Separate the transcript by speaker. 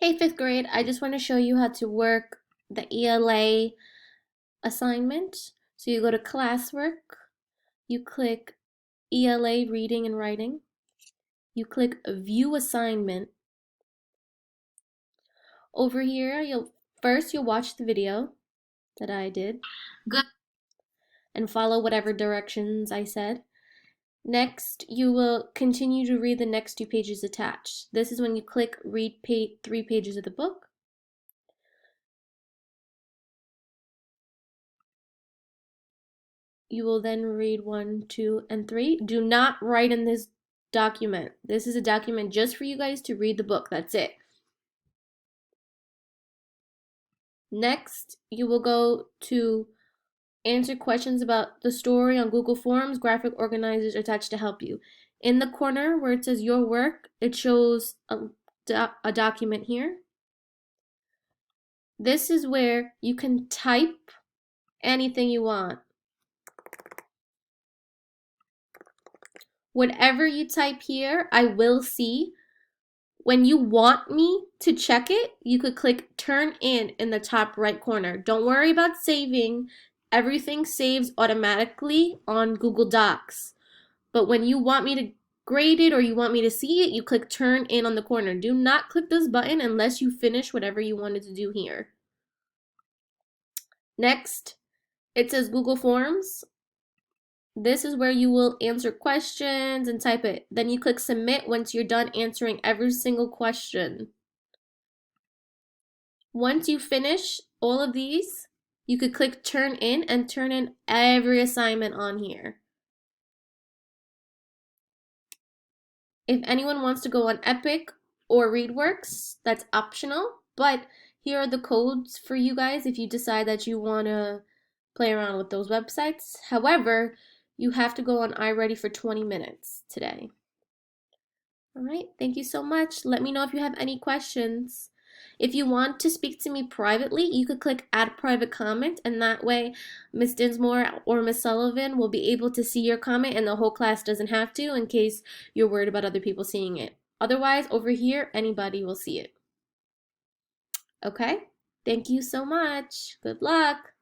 Speaker 1: Hey, fifth grade, I just want to show you how to work the ELA assignment. So you go to classwork, you click ELA reading and writing, you click view assignment. Over here, you'll watch the video that I did. Good. And follow whatever directions I said. Next, you will continue to read the next 2 pages attached. This is when you click read 3 pages of the book. You will then read 1, 2, and 3. Do not write in this document. This is a document just for you guys to read the book. That's it. Next, you will go to answer questions about the story on Google Forms. Graphic organizers are attached to help you. In the corner where it says your work, it shows a document here. This is where you can type anything you want. Whatever you type here, I will see. When you want me to check it, you could click turn in the top right corner. Don't worry about saving. Everything saves automatically on Google Docs. But when you want me to grade it or you want me to see it, you click turn in on the corner. Do not click this button unless you finish whatever you wanted to do here. Next, it says Google Forms. This is where you will answer questions and type it. Then you click submit once you're done answering every single question. Once you finish all of these, you could click turn in and turn in every assignment on here. If anyone wants to go on Epic or ReadWorks, that's optional, but here are the codes for you guys if you decide that you want to play around with those websites. However, you have to go on iReady for 20 minutes today. All right, thank you so much. Let me know if you have any questions. If you want to speak to me privately, you could click add private comment, and that way Miss Dinsmore or Miss Sullivan will be able to see your comment and the whole class doesn't have to in case you're worried about other people seeing it. Otherwise, over here, anybody will see it. Okay? Thank you so much. Good luck.